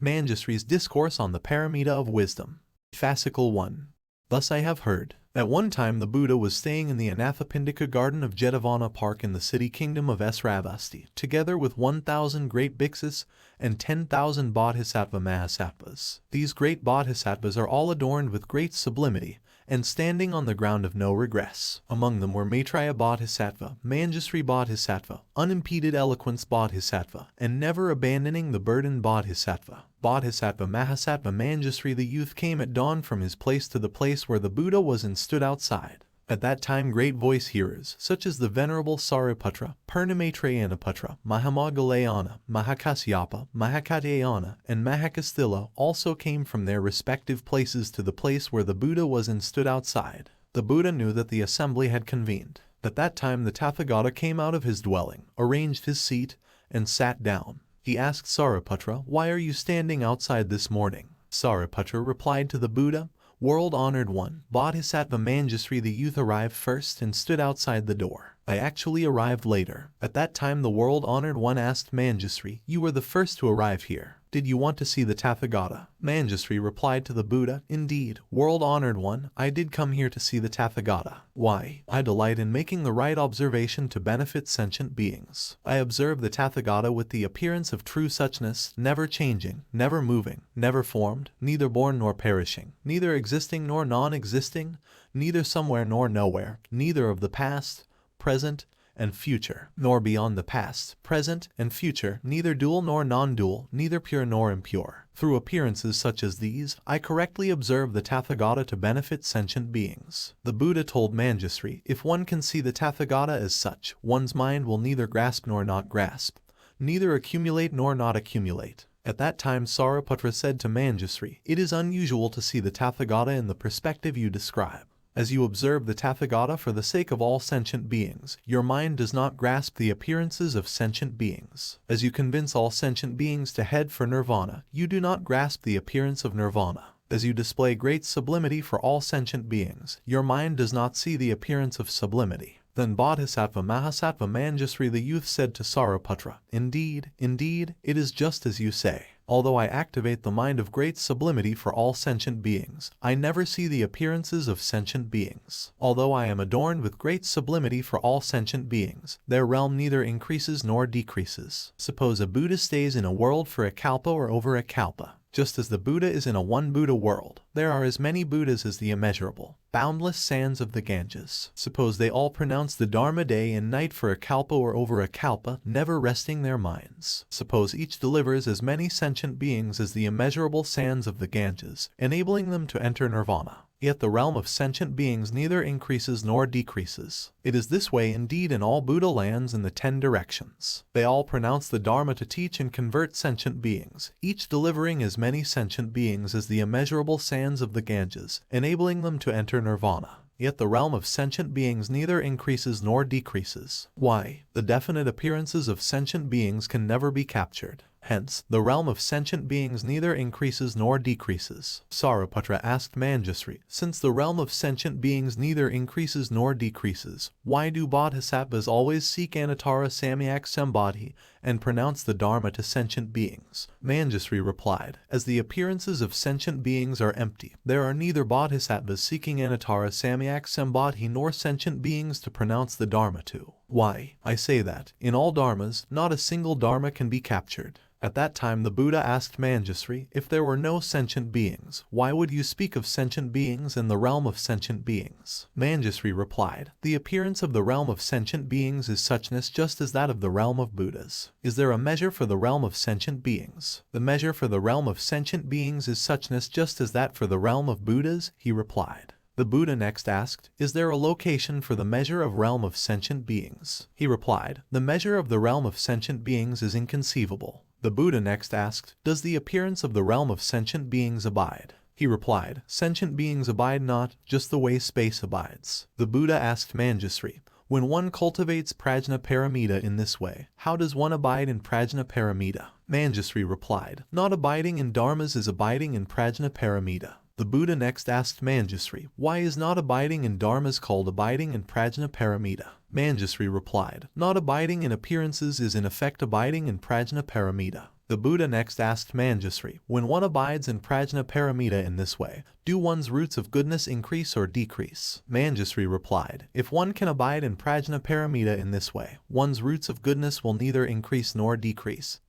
Manjushri's Discourse on the Paramita of Wisdom. Fascicle 1. Thus I have heard. At one time the Buddha was staying in the Anathapindika garden of Jetavana Park in the city kingdom of Sravasti, together with 1,000 great bhikshus and 10,000 bodhisattva mahasattvas. These great bodhisattvas are all adorned with great sublimity, and standing on the ground of no regress. Among them were Maitreya Bodhisattva, Manjushri Bodhisattva, Unimpeded Eloquence Bodhisattva, and Never Abandoning the Burden Bodhisattva. Bodhisattva Mahasattva Manjushri the youth came at dawn from his place to the place where the Buddha was and stood outside. At that time great voice hearers, such as the Venerable Sariputra, Purnamaitreyanapatra, Mahamoggalayana, Mahakasyapa, Mahakatyayana, and Mahakasthila also came from their respective places to the place where the Buddha was and stood outside. The Buddha knew that the assembly had convened. At that time the Tathagata came out of his dwelling, arranged his seat, and sat down. He asked Sariputra, "Why are you standing outside this morning?" Sariputra replied to the Buddha, "World-honored one, Bodhisattva Manjushri the youth arrived first and stood outside the door. I actually arrived later." At that time the world-honored one asked Manjushri, "You were the first to arrive here. Did you want to see the Tathagata?" Manjushri replied to the Buddha, "Indeed, world-honored one, I did come here to see the Tathagata. Why? I delight in making the right observation to benefit sentient beings. I observe the Tathagata with the appearance of true suchness, never changing, never moving, never formed, neither born nor perishing, neither existing nor non-existing, neither somewhere nor nowhere, neither of the past, present, and future, nor beyond the past, present, and future, neither dual nor non-dual, neither pure nor impure. Through appearances such as these, I correctly observe the Tathagata to benefit sentient beings." The Buddha told Manjushri, "If one can see the Tathagata as such, one's mind will neither grasp nor not grasp, neither accumulate nor not accumulate." At that time Sariputra said to Manjushri, "It is unusual to see the Tathagata in the perspective you describe. As you observe the Tathagata for the sake of all sentient beings, your mind does not grasp the appearances of sentient beings. As you convince all sentient beings to head for nirvana, you do not grasp the appearance of nirvana. As you display great sublimity for all sentient beings, your mind does not see the appearance of sublimity." Then Bodhisattva Mahasattva Manjushri the youth said to Sariputra, "Indeed, indeed, it is just as you say. Although I activate the mind of great sublimity for all sentient beings, I never see the appearances of sentient beings. Although I am adorned with great sublimity for all sentient beings, their realm neither increases nor decreases. Suppose a Buddha stays in a world for a kalpa or over a kalpa. Just as the Buddha is in a one Buddha world, there are as many Buddhas as the immeasurable, boundless sands of the Ganges. Suppose they all pronounce the Dharma day and night for a kalpa or over a kalpa, never resting their minds. Suppose each delivers as many sentient beings as the immeasurable sands of the Ganges, enabling them to enter nirvana. Yet the realm of sentient beings neither increases nor decreases. It is this way indeed in all Buddha lands in the 10 directions. They all pronounce the Dharma to teach and convert sentient beings, each delivering as many sentient beings as the immeasurable sands of the Ganges, enabling them to enter nirvana. Yet the realm of sentient beings neither increases nor decreases. Why? The definite appearances of sentient beings can never be captured. Hence, the realm of sentient beings neither increases nor decreases. Sariputra asked Manjushri, "Since the realm of sentient beings neither increases nor decreases, why do bodhisattvas always seek Anuttara Samyak Sambodhi and pronounce the Dharma to sentient beings?" Manjushri replied, "As the appearances of sentient beings are empty, there are neither bodhisattvas seeking Anuttara Samyak Sambodhi nor sentient beings to pronounce the Dharma to. Why? I say that, in all dharmas, not a single dharma can be captured." At that time the Buddha asked Manjushri, "If there were no sentient beings, why would you speak of sentient beings in the realm of sentient beings?" Manjushri replied, "The appearance of the realm of sentient beings is suchness just as that of the realm of Buddhas. Is there a measure for the realm of sentient beings? The measure for the realm of sentient beings is suchness just as that for the realm of Buddhas," he replied. The Buddha next asked, "Is there a location for the measure of realm of sentient beings?" He replied, "The measure of the realm of sentient beings is inconceivable." The Buddha next asked, "Does the appearance of the realm of sentient beings abide?" He replied, "Sentient beings abide not, just the way space abides." The Buddha asked Manjushri, "When one cultivates prajna paramita in this way, how does one abide in prajna paramita?" Manjushri replied, "Not abiding in dharmas is abiding in prajna paramita." The Buddha next asked Manjushri, "Why is not abiding in dharmas called abiding in prajna paramita?" Manjushri replied, "Not abiding in appearances is in effect abiding in prajna paramita." The Buddha next asked Manjusri, when one abides in Prajnaparamita in this way, do one's roots of goodness increase or decrease? Manjusri replied, if one can abide in Prajnaparamita in this way, one's roots of goodness will neither increase nor decrease.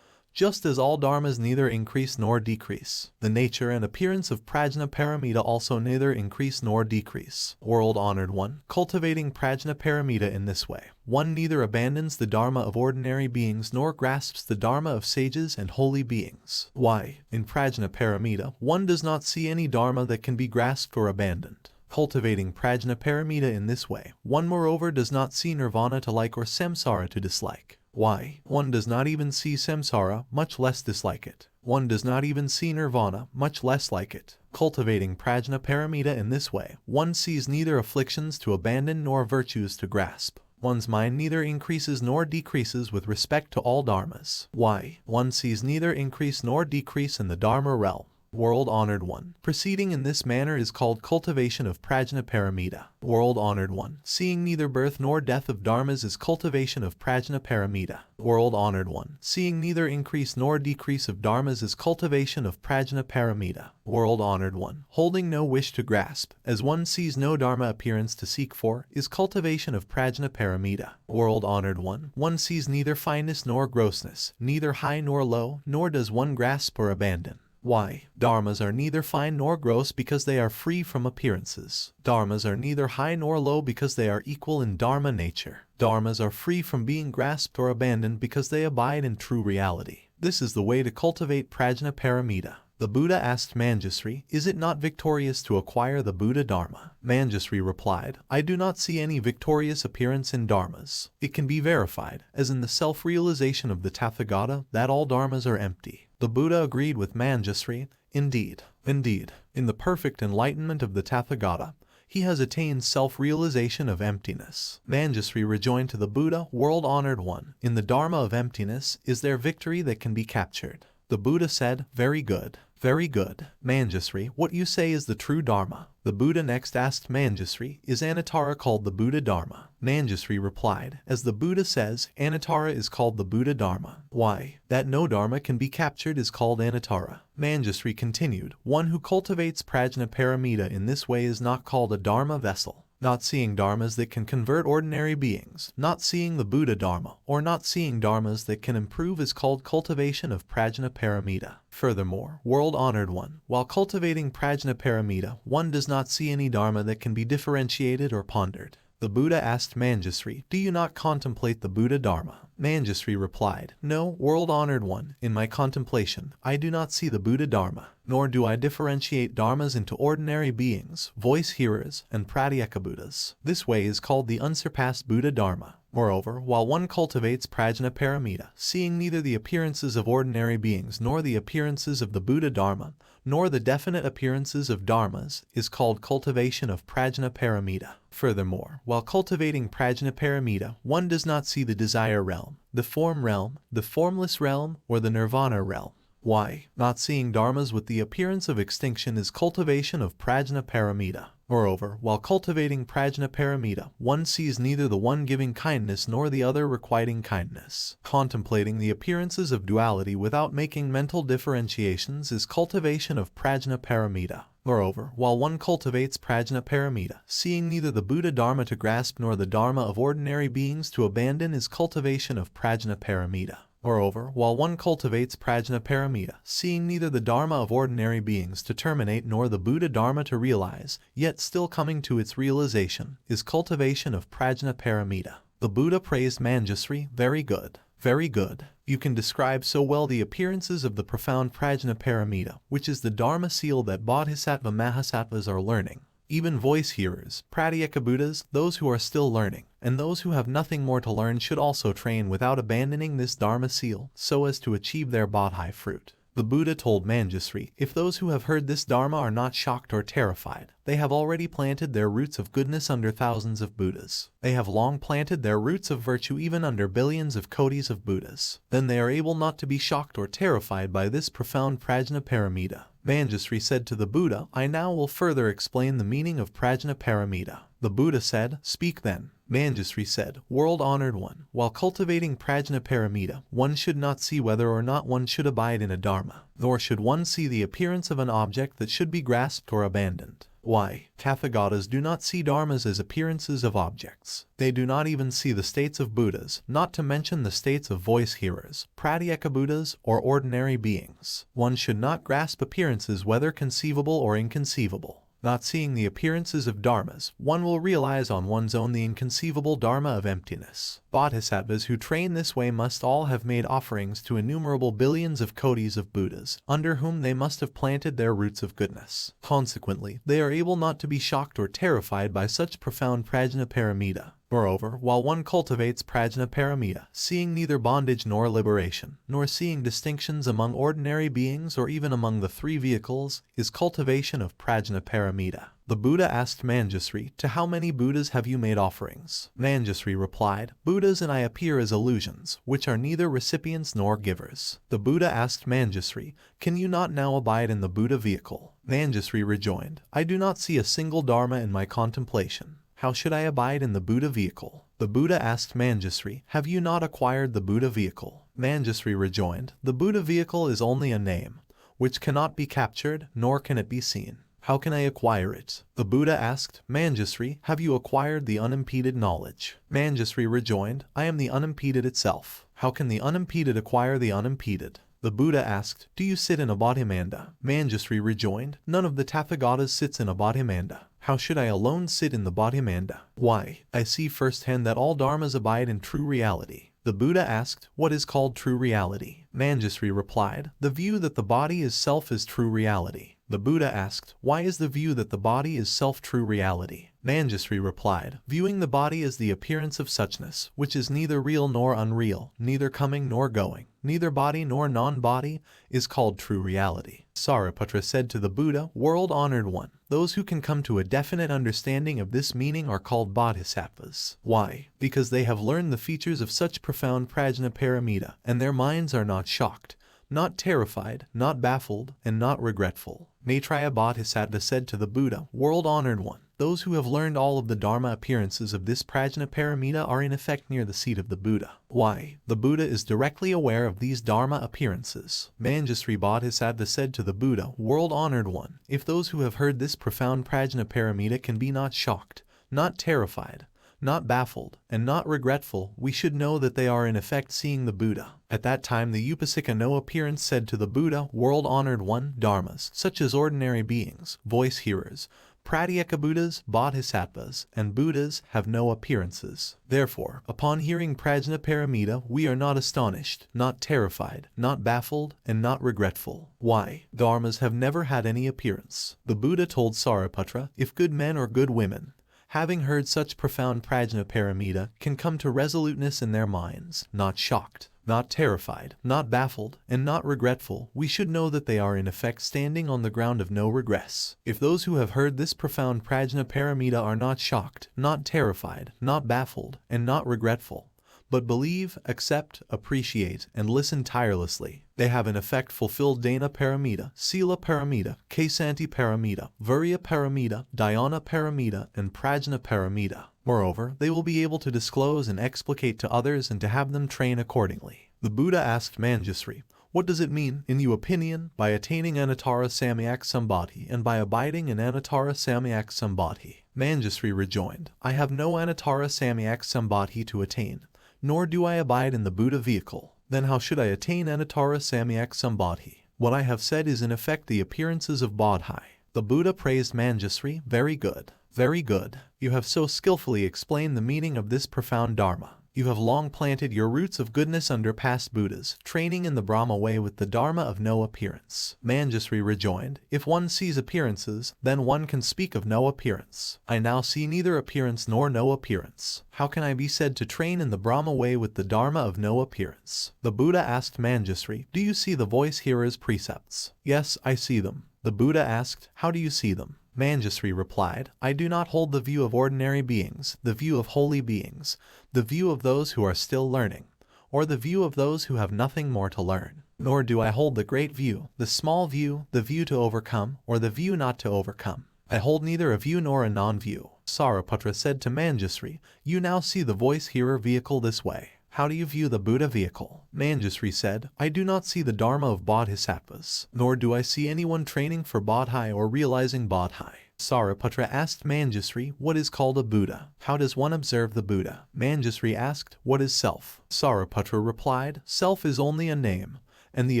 Just as all dharmas neither increase nor decrease, the nature and appearance of Prajnaparamita also neither increase nor decrease. World-honored one, cultivating Prajnaparamita in this way, one neither abandons the dharma of ordinary beings nor grasps the dharma of sages and holy beings. Why? In Prajnaparamita, one does not see any dharma that can be grasped or abandoned. Cultivating Prajnaparamita in this way, one moreover does not see nirvana to like or samsara to dislike. Why? One does not even see samsara, much less dislike it. One does not even see nirvana, much less like it. Cultivating Prajnaparamita in this way, one sees neither afflictions to abandon nor virtues to grasp. One's mind neither increases nor decreases with respect to all dharmas. Why? One sees neither increase nor decrease in the dharma realm. World-honored one, proceeding in this manner is called cultivation of Prajnaparamita. World-honored one, seeing neither birth nor death of dharmas is cultivation of Prajnaparamita. World-honored one, seeing neither increase nor decrease of dharmas is cultivation of Prajnaparamita. World-honored one, holding no wish to grasp, as one sees no dharma appearance to seek for, is cultivation of Prajnaparamita. World-honored one sees neither fineness nor grossness, neither high nor low, nor does one grasp or abandon. Why? Dharmas are neither fine nor gross because they are free from appearances. Dharmas are neither high nor low because they are equal in dharma nature. Dharmas are free from being grasped or abandoned because they abide in true reality. This is the way to cultivate Prajnaparamita. The Buddha asked Manjusri, is it not victorious to acquire the Buddha Dharma? Manjusri replied, I do not see any victorious appearance in dharmas. It can be verified, as in the self-realization of the Tathagata, that all dharmas are empty. The Buddha agreed with Manjusri, indeed, in the perfect enlightenment of the Tathagata, he has attained self-realization of emptiness. Manjusri rejoined to the Buddha, world-honored one, in the Dharma of emptiness, is there victory that can be captured? The Buddha said, very good. Very good. Manjusri, what you say is the true Dharma. The Buddha next asked Manjusri, is Anuttara called the Buddha Dharma? Manjusri replied, as the Buddha says, Anuttara is called the Buddha Dharma. Why? That no Dharma can be captured is called Anuttara. Manjusri continued, one who cultivates Prajnaparamita in this way is not called a Dharma vessel. Not seeing dharmas that can convert ordinary beings, not seeing the Buddha Dharma, or not seeing dharmas that can improve is called cultivation of Prajnaparamita. Furthermore, world-honored one, while cultivating Prajnaparamita, one does not see any dharma that can be differentiated or pondered. The Buddha asked Manjusri, do you not contemplate the Buddha Dharma? Manjusri replied, no, world-honored one, in my contemplation, I do not see the Buddha Dharma, nor do I differentiate dharmas into ordinary beings, voice-hearers, and pratyekabuddhas. This way is called the unsurpassed Buddha Dharma. Moreover, while one cultivates Prajnaparamita, seeing neither the appearances of ordinary beings nor the appearances of the Buddha Dharma, nor the definite appearances of dharmas, is called cultivation of Prajnaparamita. Furthermore, while cultivating Prajnaparamita, one does not see the desire realm, the form realm, the formless realm, or the nirvana realm. Why? Not seeing dharmas with the appearance of extinction is cultivation of Prajnaparamita. Moreover, while cultivating Prajnaparamita, one sees neither the one giving kindness nor the other requiting kindness. Contemplating the appearances of duality without making mental differentiations is cultivation of Prajnaparamita. Moreover, while one cultivates Prajnaparamita, seeing neither the Buddha Dharma to grasp nor the Dharma of ordinary beings to abandon is cultivation of Prajnaparamita. Moreover, while one cultivates Prajnaparamita, seeing neither the Dharma of ordinary beings to terminate nor the Buddha Dharma to realize, yet still coming to its realization, is cultivation of Prajnaparamita. The Buddha praised Manjusri, very good. Very good. You can describe so well the appearances of the profound Prajnaparamita, which is the Dharma seal that Bodhisattva Mahasattvas are learning. Even voice-hearers, pratyekabuddhas, those who are still learning, and those who have nothing more to learn should also train without abandoning this Dharma seal, so as to achieve their bodhi fruit. The Buddha told Manjusri, if those who have heard this Dharma are not shocked or terrified, they have already planted their roots of goodness under thousands of Buddhas. They have long planted their roots of virtue even under billions of kotis of Buddhas. Then they are able not to be shocked or terrified by this profound Prajnaparamita. Manjusri said to the Buddha, I now will further explain the meaning of Prajnaparamita. The Buddha said, speak then. Manjusri said, World-honored one, while cultivating Prajnaparamita, one should not see whether or not one should abide in a dharma, nor should one see the appearance of an object that should be grasped or abandoned. Why? Tathagatas do not see dharmas as appearances of objects. They do not even see the states of Buddhas, not to mention the states of voice-hearers, Pratyeka Buddhas, or ordinary beings. One should not grasp appearances whether conceivable or inconceivable. Not seeing the appearances of dharmas, one will realize on one's own the inconceivable dharma of emptiness. Bodhisattvas who train this way must all have made offerings to innumerable billions of kotis of Buddhas, under whom they must have planted their roots of goodness. Consequently, they are able not to be shocked or terrified by such profound prajnaparamita. Moreover, while one cultivates prajnaparamita, seeing neither bondage nor liberation, nor seeing distinctions among ordinary beings or even among the three vehicles, is cultivation of prajnaparamita. The Buddha asked Manjusri, to how many Buddhas have you made offerings? Manjusri replied, Buddhas and I appear as illusions, which are neither recipients nor givers. The Buddha asked Manjusri, can you not now abide in the Buddha vehicle? Manjusri rejoined, I do not see a single dharma in my contemplation. How should I abide in the Buddha vehicle? The Buddha asked Manjusri, have you not acquired the Buddha vehicle? Manjusri rejoined, the Buddha vehicle is only a name, which cannot be captured, nor can it be seen. How can I acquire it? The Buddha asked, Manjusri, have you acquired the unimpeded knowledge? Manjusri rejoined, I am the unimpeded itself. How can the unimpeded acquire the unimpeded? The Buddha asked, do you sit in a Bodhimanda? Manjusri rejoined, none of the Tathagatas sits in a Bodhimanda. How should I alone sit in the Bodhimanda? Why? I see firsthand that all dharmas abide in true reality. The Buddha asked, what is called true reality? Manjusri replied, the view that the body is self is true reality. The Buddha asked, why is the view that the body is self true reality? Manjusri replied, viewing the body as the appearance of suchness, which is neither real nor unreal, neither coming nor going, neither body nor non-body, is called true reality. Sariputra said to the Buddha, World-honored one, those who can come to a definite understanding of this meaning are called bodhisattvas. Why? Because they have learned the features of such profound prajnaparamita, and their minds are not shocked, not terrified, not baffled, and not regretful. Maitreya Bodhisattva said to the Buddha, World-honored one, those who have learned all of the dharma appearances of this prajnaparamita are in effect near the seat of the Buddha. Why? The Buddha is directly aware of these dharma appearances. Manjusri Bodhisattva said to the Buddha, World-honored one, if those who have heard this profound prajnaparamita can be not shocked, not terrified, not baffled, and not regretful, we should know that they are in effect seeing the Buddha. At that time the Upasika no appearance said to the Buddha, World-honored one, dharmas, such as ordinary beings, voice-hearers, Pratyeka Buddhas, Bodhisattvas, and Buddhas have no appearances. Therefore, upon hearing Prajnaparamita, we are not astonished, not terrified, not baffled, and not regretful. Why? Dharmas have never had any appearance. The Buddha told Sariputra, if good men or good women, having heard such profound prajnaparamita, can come to resoluteness in their minds, not shocked, not terrified, not baffled, and not regretful, we should know that they are in effect standing on the ground of no regress. If those who have heard this profound prajnaparamita are not shocked, not terrified, not baffled, and not regretful, but believe, accept, appreciate, and listen tirelessly, they have in effect fulfilled Dana Paramita, Sila Paramita, Kesanti Paramita, Virya Paramita, Dhyana Paramita, and Prajna Paramita. Moreover, they will be able to disclose and explicate to others and to have them train accordingly. The Buddha asked Manjusri, what does it mean, in your opinion, by attaining Anuttara Samyak Sambodhi and by abiding in Anuttara Samyak Sambodhi? Manjusri rejoined, I have no Anuttara Samyak Sambodhi to attain, nor do I abide in the Buddha vehicle. Then how should I attain Anuttara Samyak Sambodhi? What I have said is in effect the appearances of Bodhi. The Buddha praised Manjusri, very good, very good. You have so skillfully explained the meaning of this profound dharma. You have long planted your roots of goodness under past Buddhas, training in the Brahma way with the dharma of no appearance. Manjusri rejoined, if one sees appearances, then one can speak of no appearance. I now see neither appearance nor no appearance. How can I be said to train in the Brahma way with the dharma of no appearance? The Buddha asked Manjusri, do you see the voice-hearers' precepts? Yes, I see them. The Buddha asked, how do you see them? Manjusri replied, I do not hold the view of ordinary beings, the view of holy beings, the view of those who are still learning, or the view of those who have nothing more to learn. Nor do I hold the great view, the small view, the view to overcome, or the view not to overcome. I hold neither a view nor a non-view. Sariputra said to Manjusri, "You now see the voice-hearer vehicle this way. How do you view the Buddha vehicle?" Manjusri said, "I do not see the Dharma of Bodhisattvas, nor do I see anyone training for Bodhi or realizing Bodhi." Sariputra asked Manjusri, "What is called a Buddha? How does one observe the Buddha?" Manjusri asked, "What is self?" Sariputra replied, "Self is only a name, and the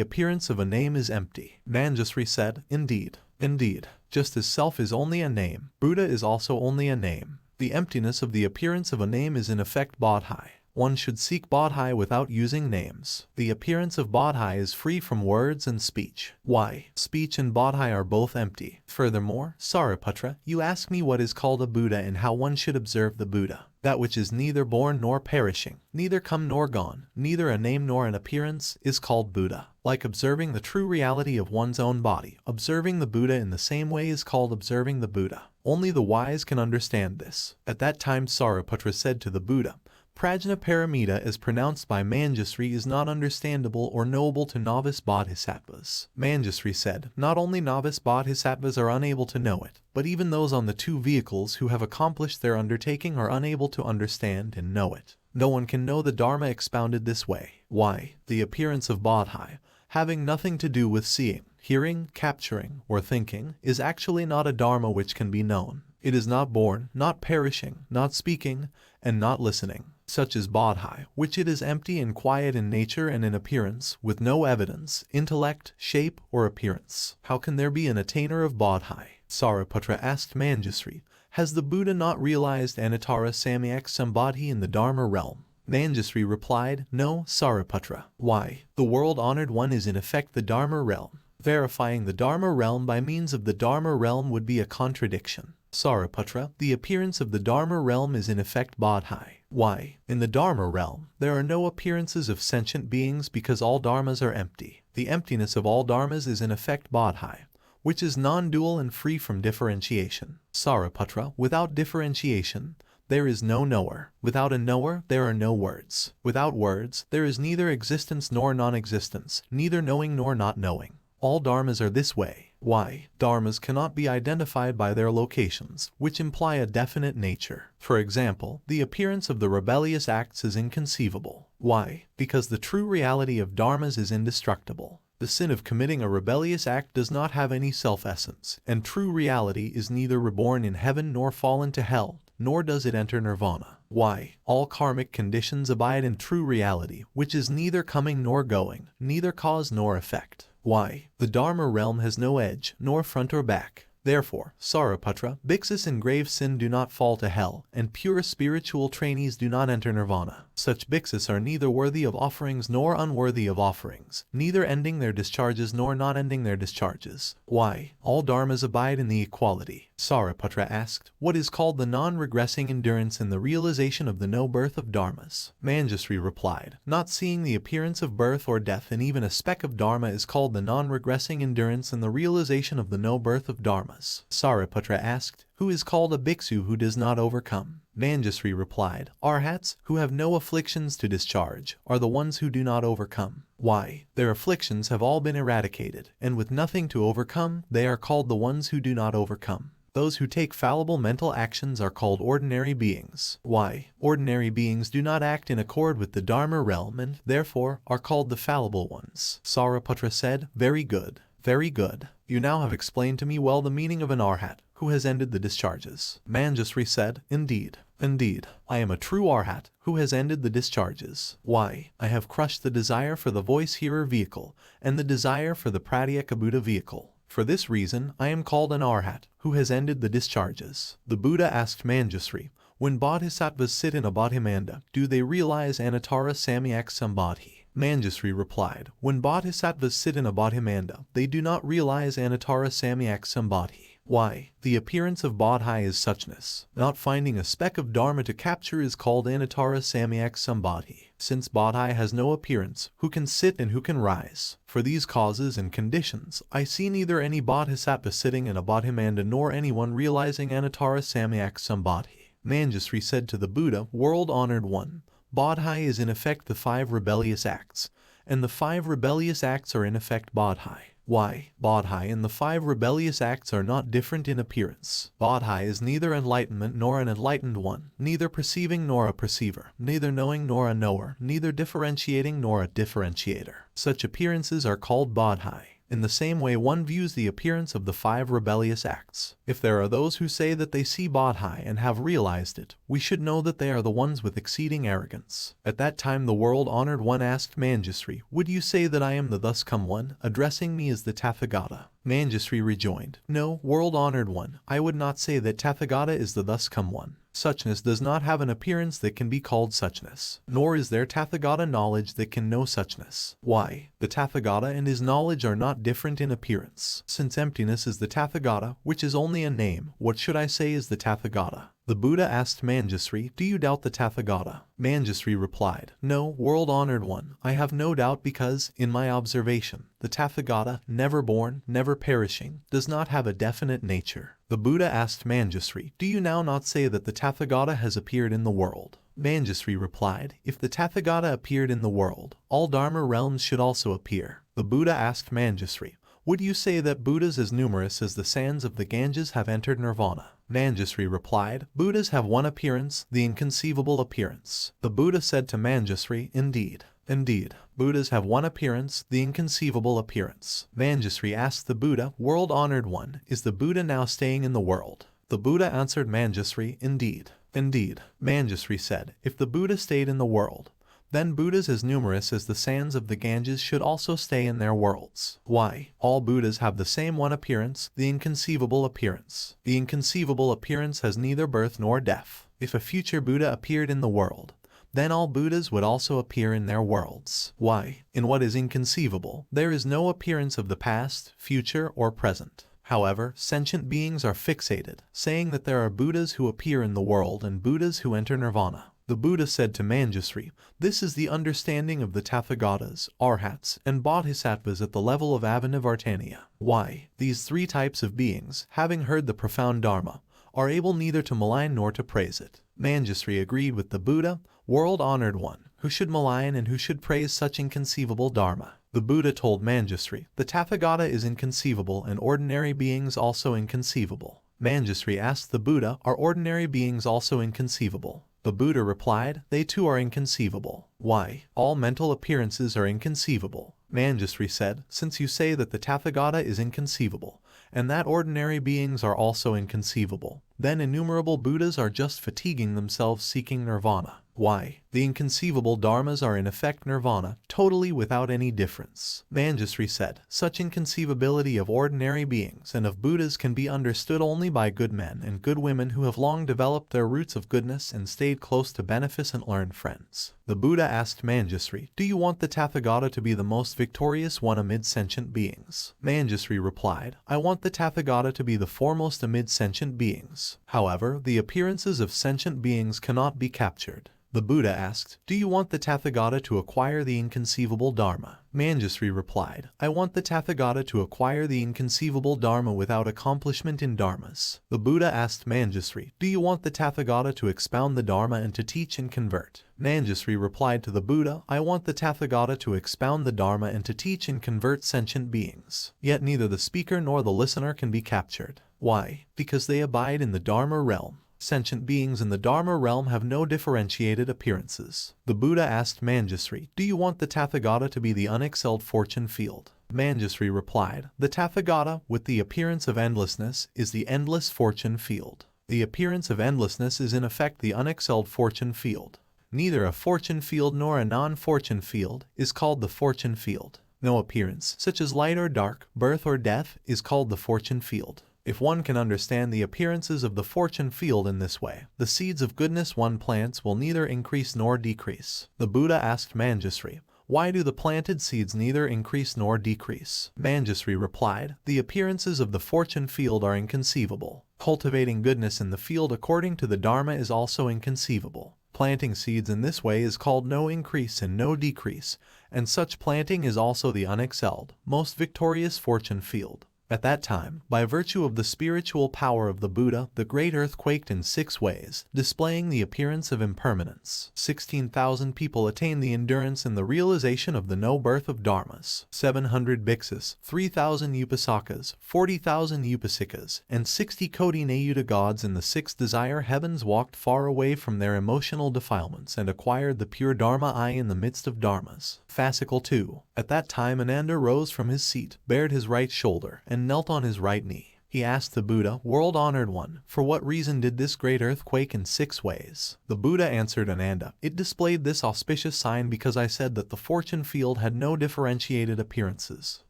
appearance of a name is empty." Manjusri said, "Indeed, indeed, just as self is only a name, Buddha is also only a name. The emptiness of the appearance of a name is in effect Bodhi. One should seek Bodhi without using names. The appearance of Bodhi is free from words and speech. Why? Speech and Bodhi are both empty. Furthermore, Sariputra, you ask me what is called a Buddha and how one should observe the Buddha. That which is neither born nor perishing, neither come nor gone, neither a name nor an appearance, is called Buddha. Like observing the true reality of one's own body, observing the Buddha in the same way is called observing the Buddha. Only the wise can understand this." At that time Sariputra said to the Buddha, "Prajnaparamita as pronounced by Manjusri is not understandable or knowable to novice bodhisattvas." Manjusri said, "Not only novice bodhisattvas are unable to know it, but even those on the two vehicles who have accomplished their undertaking are unable to understand and know it. No one can know the Dharma expounded this way. Why? The appearance of Bodhi, having nothing to do with seeing, hearing, capturing, or thinking, is actually not a Dharma which can be known. It is not born, not perishing, not speaking, and not listening. Such is Bodhi, which it is empty and quiet in nature and in appearance, with no evidence, intellect, shape, or appearance. How can there be an attainer of Bodhi?" Sariputra asked Manjusri, "Has the Buddha not realized Anuttara Samyak Sambodhi in the Dharma realm?" Manjusri replied, "No, Sariputra." Why? The world-honored one is in effect the Dharma realm. Verifying the Dharma realm by means of the Dharma realm would be a contradiction. Sariputra, the appearance of the Dharma realm is in effect Bodhi. Why? In the Dharma realm, there are no appearances of sentient beings because all Dharmas are empty. The emptiness of all Dharmas is in effect Bodhi, which is non-dual and free from differentiation. Sariputra, without differentiation, there is no knower. Without a knower, there are no words. Without words, there is neither existence nor non-existence, neither knowing nor not knowing. All dharmas are this way. Why? Dharmas cannot be identified by their locations, which imply a definite nature. For example, the appearance of the rebellious acts is inconceivable. Why? Because the true reality of dharmas is indestructible. The sin of committing a rebellious act does not have any self-essence, and true reality is neither reborn in heaven nor fallen to hell, nor does it enter nirvana. Why? All karmic conditions abide in true reality, which is neither coming nor going, neither cause nor effect. Why? The Dharma realm has no edge, nor front or back. Therefore, Sariputra, bhiksus in grave sin do not fall to hell, and pure spiritual trainees do not enter nirvana. Such bhiksus are neither worthy of offerings nor unworthy of offerings, neither ending their discharges nor not ending their discharges. Why? All dharmas abide in the equality. Sariputra asked, "What is called the non-regressing endurance in the realization of the no-birth of dharmas?" Manjusri replied, "Not seeing the appearance of birth or death in even a speck of dharma is called the non-regressing endurance in the realization of the no-birth of dharmas." Sariputra asked, "Who is called a bhiksu who does not overcome?" Manjusri replied, "Arhats, who have no afflictions to discharge, are the ones who do not overcome." Why? Their afflictions have all been eradicated, and with nothing to overcome, they are called the ones who do not overcome. Those who take fallible mental actions are called ordinary beings. Why? Ordinary beings do not act in accord with the Dharma realm and, therefore, are called the fallible ones. Sariputra said, "Very good. Very good. You now have explained to me well the meaning of an arhat, who has ended the discharges." Manjusri said, "Indeed, indeed, I am a true arhat, who has ended the discharges. Why? I have crushed the desire for the voice-hearer vehicle, and the desire for the Pratyeka Buddha vehicle. For this reason, I am called an arhat, who has ended the discharges." The Buddha asked Manjusri, "When bodhisattvas sit in a bodhimanda, do they realize Anuttara Samyak Sambodhi?" Manjusri replied, "When bodhisattvas sit in a bodhimanda, they do not realize Anuttara Samyak Sambodhi." Why? The appearance of Bodhi is suchness. Not finding a speck of Dharma to capture is called Anuttara Samyak Sambodhi. Since Bodhi has no appearance, who can sit and who can rise? For these causes and conditions, I see neither any bodhisattva sitting in a bodhimanda nor anyone realizing Anuttara Samyak Sambodhi. Manjusri said to the Buddha, "World-honored one, Bodhi is in effect the 5 rebellious acts, and the 5 rebellious acts are in effect Bodhi. Why? Bodhi and the 5 rebellious acts are not different in appearance. Bodhi is neither enlightenment nor an enlightened one, neither perceiving nor a perceiver, neither knowing nor a knower, neither differentiating nor a differentiator. Such appearances are called Bodhi. In the same way one views the appearance of the 5 rebellious acts. If there are those who say that they see Bodhi and have realized it, we should know that they are the ones with exceeding arrogance. At that time the world-honored one asked Manjusri, "Would you say that I am the thus come one, addressing me as the Tathagata?" Manjusri rejoined, "No, world-honored one, I would not say that Tathagata is the thus come one. Suchness does not have an appearance that can be called suchness, nor is there Tathagata knowledge that can know suchness. Why? The Tathagata and his knowledge are not different in appearance. Since emptiness is the Tathagata, which is only a name, what should I say is the Tathagata?" The Buddha asked Manjusri, "Do you doubt the Tathagata?" Manjusri replied, "No, world-honored one, I have no doubt because, in my observation, the Tathagata, never born, never perishing, does not have a definite nature." The Buddha asked Manjusri, "Do you now not say that the Tathagata has appeared in the world?" Manjusri replied, "If the Tathagata appeared in the world, all Dharma realms should also appear." The Buddha asked Manjusri, "Would you say that Buddhas as numerous as the sands of the Ganges have entered nirvana?" Manjusri replied, "Buddhas have one appearance, the inconceivable appearance." The Buddha said to Manjusri, "Indeed. Indeed, Buddhas have one appearance, the inconceivable appearance." Manjusri asked the Buddha, "World-honored one, is the Buddha now staying in the world?" The Buddha answered Manjusri, "Indeed. Indeed." Manjusri said, "If the Buddha stayed in the world, then Buddhas as numerous as the sands of the Ganges should also stay in their worlds." Why? All Buddhas have the same one appearance, the inconceivable appearance. The inconceivable appearance has neither birth nor death. If a future Buddha appeared in the world, then all Buddhas would also appear in their worlds. Why? In what is inconceivable, there is no appearance of the past, future, or present. However, sentient beings are fixated, saying that there are Buddhas who appear in the world and Buddhas who enter nirvana. The Buddha said to Manjusri, "This is the understanding of the Tathagatas, Arhats, and Bodhisattvas at the level of Avanivartaniya." Why? These 3 types of beings, having heard the profound Dharma, are able neither to malign nor to praise it. Manjusri agreed with the Buddha, "World-honored one, who should malign and who should praise such inconceivable Dharma?" The Buddha told Manjusri, "The Tathagata is inconceivable and ordinary beings also inconceivable." Manjusri asked the Buddha, "Are ordinary beings also inconceivable?" The Buddha replied, "They too are inconceivable." Why? All mental appearances are inconceivable. Manjusri said, "Since you say that the Tathagata is inconceivable, and that ordinary beings are also inconceivable, then innumerable Buddhas are just fatiguing themselves seeking nirvana." Why? The inconceivable dharmas are in effect nirvana, totally without any difference. Manjusri said, "Such inconceivability of ordinary beings and of Buddhas can be understood only by good men and good women who have long developed their roots of goodness and stayed close to beneficent learned friends." The Buddha asked Manjusri, "Do you want the Tathagata to be the most victorious one amid sentient beings?" Manjusri replied, "I want the Tathagata to be the foremost amid sentient beings. However, the appearances of sentient beings cannot be captured." The Buddha asked, "Do you want the Tathagata to acquire the inconceivable Dharma?" Manjusri replied, "I want the Tathagata to acquire the inconceivable Dharma without accomplishment in Dharmas." The Buddha asked Manjusri, "Do you want the Tathagata to expound the Dharma and to teach and convert?" Manjusri replied to the Buddha, "I want the Tathagata to expound the Dharma and to teach and convert sentient beings." Yet neither the speaker nor the listener can be captured. Why? Because they abide in the Dharma realm. Sentient beings in the Dharma realm have no differentiated appearances. The Buddha asked Manjusri, "Do you want the Tathagata to be the unexcelled fortune field?" Manjusri replied, "The Tathagata, with the appearance of endlessness, is the endless fortune field." The appearance of endlessness is in effect the unexcelled fortune field. Neither a fortune field nor a non-fortune field is called the fortune field. No appearance, such as light or dark, birth or death, is called the fortune field. If one can understand the appearances of the fortune field in this way, the seeds of goodness one plants will neither increase nor decrease. The Buddha asked Manjusri, "Why do the planted seeds neither increase nor decrease?" Manjusri replied, "The appearances of the fortune field are inconceivable. Cultivating goodness in the field according to the Dharma is also inconceivable. Planting seeds in this way is called no increase and no decrease, and such planting is also the unexcelled, most victorious fortune field." At that time, by virtue of the spiritual power of the Buddha, the great earth quaked in 6 ways, displaying the appearance of impermanence. 16,000 people attained the endurance in the realization of the no-birth of dharmas. 700 bhiksus, 3,000 upasakas, 40,000 upasikas, and 60 koti nayuta gods in the 6 desire heavens walked far away from their emotional defilements and acquired the pure Dharma I in the midst of dharmas. Fascicle 2. At that time Ananda rose from his seat, bared his right shoulder, and knelt on his right knee. He asked the Buddha, "World-honored one, for what reason did this great earth quake in 6 ways?" The Buddha answered Ananda, "It displayed this auspicious sign because I said that the fortune field had no differentiated appearances.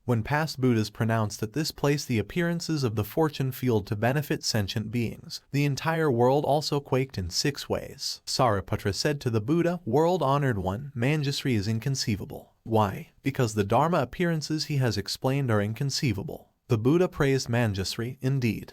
When past Buddhas pronounced at this place the appearances of the fortune field to benefit sentient beings, the entire world also quaked in 6 ways. Sariputra said to the Buddha, "World-honored one, Manjusri is inconceivable." Why? Because the Dharma appearances he has explained are inconceivable. The Buddha praised Manjusri, indeed,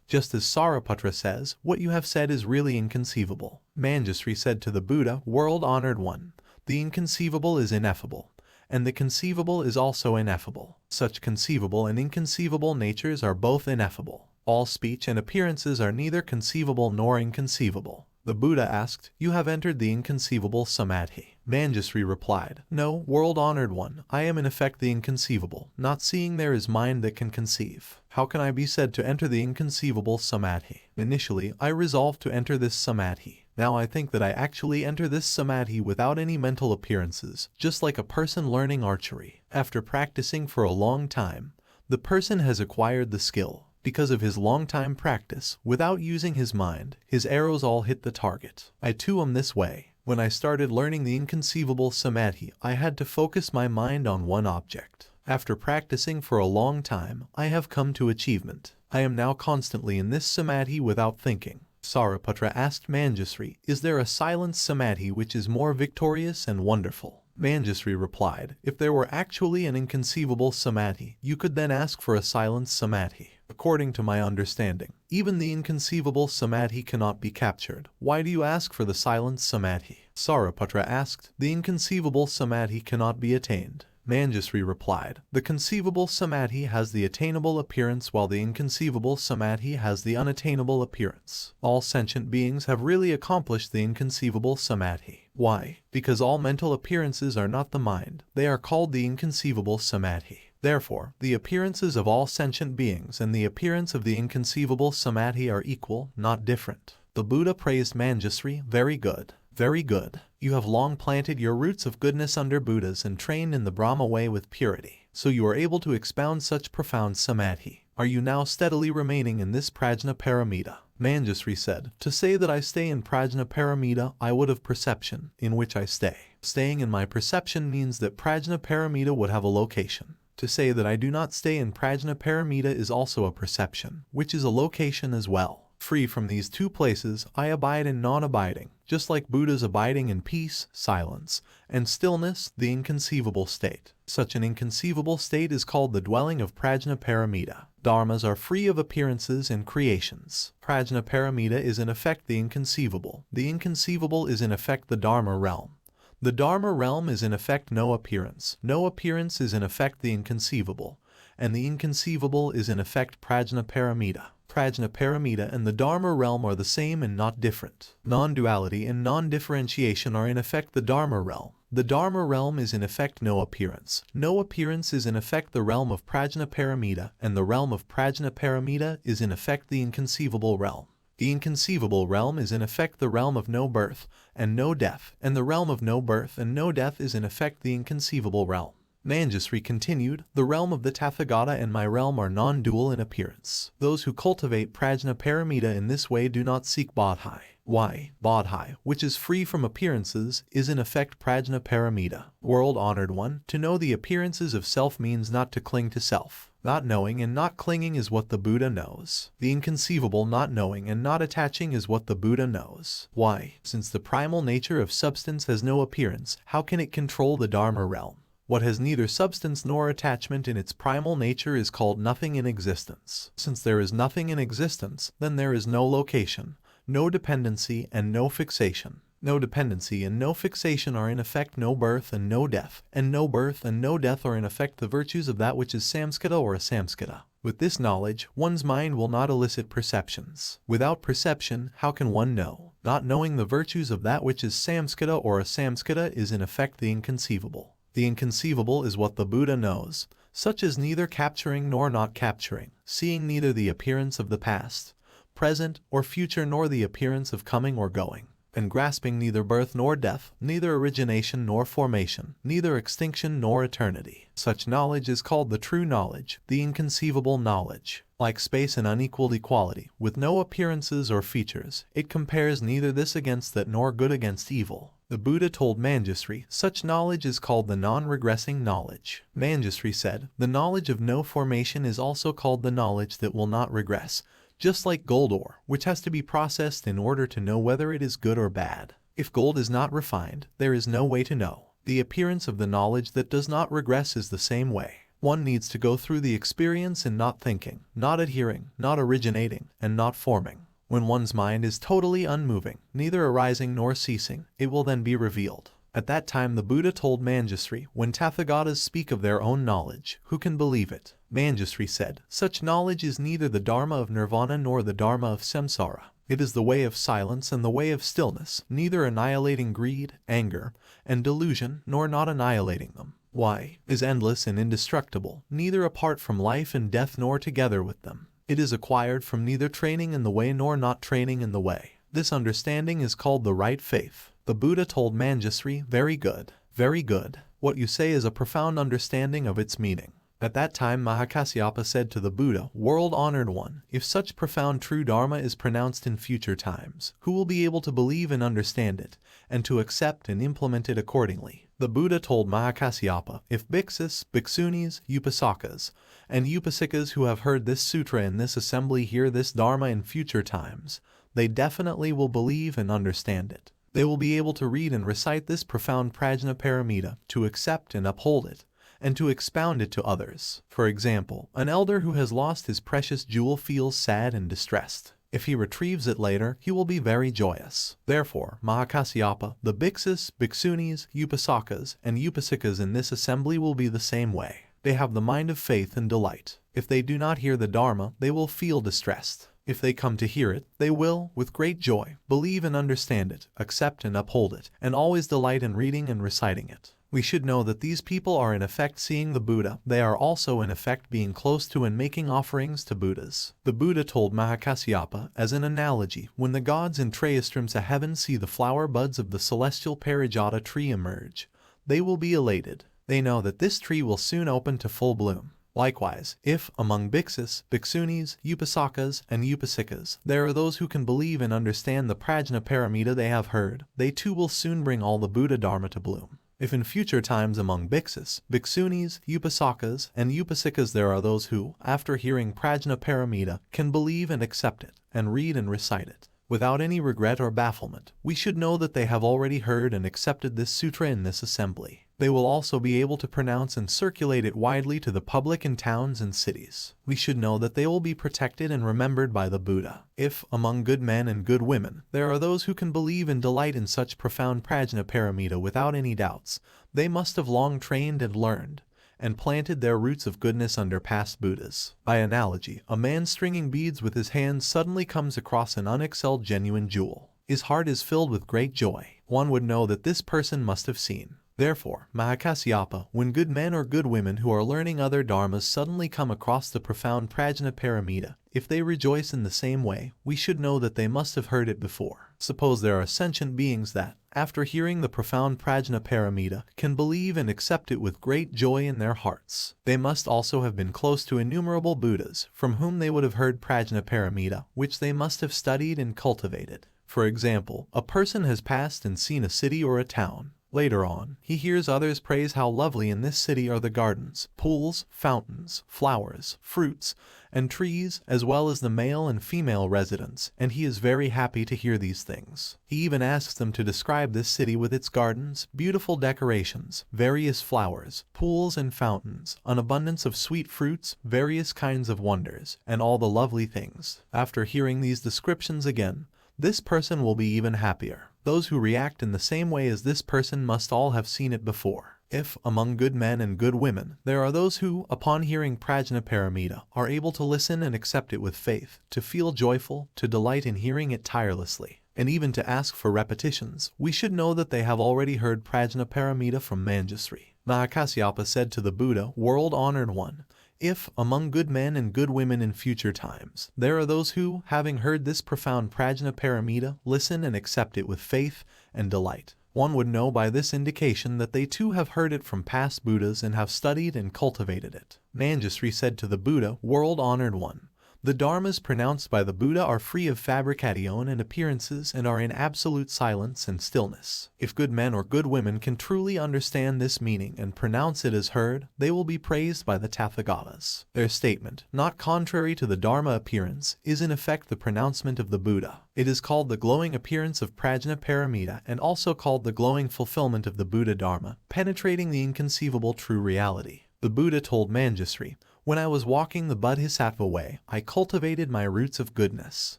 just as Sariputra says, what you have said is really inconceivable. Manjusri said to the Buddha, "World-honored one, the inconceivable is ineffable, and the conceivable is also ineffable. Such conceivable and inconceivable natures are both ineffable. All speech and appearances are neither conceivable nor inconceivable." The Buddha asked, "You have entered the inconceivable samadhi?" Manjusri replied, "No, world-honored one, I am in effect the inconceivable, not seeing there is mind that can conceive. How can I be said to enter the inconceivable samadhi? Initially, I resolved to enter this samadhi. Now I think that I actually enter this samadhi without any mental appearances, just like a person learning archery. After practicing for a long time, the person has acquired the skill. Because of his long-time practice, without using his mind, his arrows all hit the target. I too am this way. When I started learning the inconceivable samadhi, I had to focus my mind on one object. After practicing for a long time, I have come to achievement. I am now constantly in this samadhi without thinking." Sariputra asked Manjusri, "Is there a silent samadhi which is more victorious and wonderful?" Manjusri replied, "If there were actually an inconceivable samadhi, you could then ask for a silent samadhi. According to my understanding, even the inconceivable samadhi cannot be captured. Why do you ask for the silent samadhi?" Sariputra asked, "The inconceivable samadhi cannot be attained." Manjusri replied, "The conceivable samadhi has the attainable appearance while the inconceivable samadhi has the unattainable appearance. All sentient beings have really accomplished the inconceivable samadhi. Why? Because all mental appearances are not the mind. They are called the inconceivable samadhi. Therefore, the appearances of all sentient beings and the appearance of the inconceivable samadhi are equal, not different." The Buddha praised Manjusri, "Very good. Very good. You have long planted your roots of goodness under Buddhas and trained in the Brahma way with purity, so you are able to expound such profound samadhi. Are you now steadily remaining in this Prajnaparamita?" Manjusri said, "To say that I stay in Prajnaparamita, I would have perception, in which I stay. Staying in my perception means that Prajnaparamita would have a location. To say that I do not stay in Prajnaparamita is also a perception, which is a location as well. Free from these 2 places, I abide in non-abiding, just like Buddha's abiding in peace, silence, and stillness, the inconceivable state. Such an inconceivable state is called the dwelling of Prajnaparamita. Dharmas are free of appearances and creations. Prajnaparamita is in effect the inconceivable. The inconceivable is in effect the Dharma realm. The Dharma realm is in effect no appearance. No appearance is in effect the inconceivable, and the inconceivable is in effect Prajnaparamita. Prajnaparamita and the Dharma realm are the same and not different. Non-duality and non-differentiation are in effect the Dharma realm. The Dharma realm is in effect no appearance. No appearance is in effect the realm of Prajnaparamita, and the realm of Prajnaparamita is in effect the inconceivable realm. The inconceivable realm is in effect the realm of no birth and no death, and the realm of no birth and no death is in effect the inconceivable realm. Manjusri continued, "The realm of the Tathagata and my realm are non-dual in appearance. Those who cultivate Prajnaparamita in this way do not seek Bodhi. Why? Bodhi, which is free from appearances, is in effect Prajnaparamita. World-honored one, to know the appearances of self means not to cling to self. Not knowing and not clinging is what the Buddha knows. The inconceivable not knowing and not attaching is what the Buddha knows. Why? Since the primal nature of substance has no appearance, how can it control the Dharma realm? What has neither substance nor attachment in its primal nature is called nothing in existence. Since there is nothing in existence, then there is no location, no dependency, and no fixation. No dependency and no fixation are in effect no birth and no death, and no birth and no death are in effect the virtues of that which is samskata or asamskata. With this knowledge, one's mind will not elicit perceptions. Without perception, how can one know? Not knowing the virtues of that which is samskara or asamskara is in effect the inconceivable. The inconceivable is what the Buddha knows, such as neither capturing nor not capturing, seeing neither the appearance of the past, present, or future nor the appearance of coming or going, and grasping neither birth nor death, neither origination nor formation, neither extinction nor eternity. Such knowledge is called the true knowledge, the inconceivable knowledge. Like space and unequaled equality, with no appearances or features, it compares neither this against that nor good against evil. The Buddha told Manjusri, such knowledge is called the non-regressing knowledge. Manjusri said, the knowledge of no formation is also called the knowledge that will not regress, just like gold ore, which has to be processed in order to know whether it is good or bad. If gold is not refined, there is no way to know. The appearance of the knowledge that does not regress is the same way. One needs to go through the experience in not thinking, not adhering, not originating, and not forming. When one's mind is totally unmoving, neither arising nor ceasing, it will then be revealed. At that time the Buddha told Manjusri, when Tathagatas speak of their own knowledge, who can believe it? Manjusri said, such knowledge is neither the Dharma of Nirvana nor the Dharma of Samsara. It is the way of silence and the way of stillness, neither annihilating greed, anger, and delusion, nor not annihilating them. Why? Is endless and indestructible, neither apart from life and death nor together with them. It is acquired from neither training in the way nor not training in the way. This understanding is called the right faith. The Buddha told Manjusri, very good, very good. What you say is a profound understanding of its meaning. At that time Mahakasyapa said to the Buddha, world-honored one, if such profound true Dharma is pronounced in future times, who will be able to believe and understand it, and to accept and implement it accordingly? The Buddha told Mahakasyapa, if bhiksus, bhiksunis, upasakas, and upasikas who have heard this sutra in this assembly hear this Dharma in future times, they definitely will believe and understand it. They will be able to read and recite this profound Prajnaparamita, to accept and uphold it, and to expound it to others. For example, an elder who has lost his precious jewel feels sad and distressed. If he retrieves it later, he will be very joyous. Therefore, Mahakasyapa, the bhiksus, bhiksunis, upasakas, and upasikas in this assembly will be the same way. They have the mind of faith and delight. If they do not hear the Dharma, they will feel distressed. If they come to hear it, they will, with great joy, believe and understand it, accept and uphold it, and always delight in reading and reciting it. We should know that these people are in effect seeing the Buddha. They are also in effect being close to and making offerings to Buddhas. The Buddha told Mahakasyapa, as an analogy, when the gods in Trayastrimsa heaven see the flower buds of the celestial Parijata tree emerge, they will be elated. They know that this tree will soon open to full bloom. Likewise, if, among bhiksus, bhiksunis, upasakas, and upasikas, there are those who can believe and understand the Prajnaparamita they have heard, they too will soon bring all the Buddha Dharma to bloom. If in future times among bhiksus, bhiksunis, upasakas, and upasikas there are those who, after hearing Prajnaparamita, can believe and accept it, and read and recite it, without any regret or bafflement, we should know that they have already heard and accepted this sutra in this assembly. They will also be able to pronounce and circulate it widely to the public in towns and cities. We should know that they will be protected and remembered by the Buddha. If, among good men and good women, there are those who can believe and delight in such profound Prajnaparamita without any doubts, they must have long trained and learned, and planted their roots of goodness under past Buddhas. By analogy, a man stringing beads with his hands suddenly comes across an unexcelled genuine jewel. His heart is filled with great joy. One would know that this person must have seen. Therefore, Mahakasyapa, when good men or good women who are learning other dharmas suddenly come across the profound Prajnaparamita, if they rejoice in the same way, we should know that they must have heard it before. Suppose there are sentient beings that, after hearing the profound Prajnaparamita, can believe and accept it with great joy in their hearts. They must also have been close to innumerable Buddhas, from whom they would have heard Prajnaparamita, which they must have studied and cultivated. For example, a person has passed and seen a city or a town. Later on, he hears others praise how lovely in this city are the gardens, pools, fountains, flowers, fruits, and trees, as well as the male and female residents, and he is very happy to hear these things. He even asks them to describe this city with its gardens, beautiful decorations, various flowers, pools and fountains, an abundance of sweet fruits, various kinds of wonders, and all the lovely things. After hearing these descriptions again, this person will be even happier. Those who react in the same way as this person must all have seen it before. If, among good men and good women, there are those who, upon hearing Prajnaparamita, are able to listen and accept it with faith, to feel joyful, to delight in hearing it tirelessly, and even to ask for repetitions, we should know that they have already heard Prajnaparamita from Manjusri. Mahakasyapa said to the Buddha, World-honored one, if, among good men and good women in future times, there are those who, having heard this profound Prajnaparamita, listen and accept it with faith and delight, one would know by this indication that they too have heard it from past Buddhas and have studied and cultivated it. Manjusri said to the Buddha, World-honored one, the dharmas pronounced by the Buddha are free of fabrication and appearances and are in absolute silence and stillness. If good men or good women can truly understand this meaning and pronounce it as heard, they will be praised by the Tathagatas. Their statement, not contrary to the Dharma appearance, is in effect the pronouncement of the Buddha. It is called the glowing appearance of Prajnaparamita and also called the glowing fulfillment of the Buddha Dharma, penetrating the inconceivable true reality. The Buddha told Manjusri, when I was walking the Bodhisattva way, I cultivated my roots of goodness.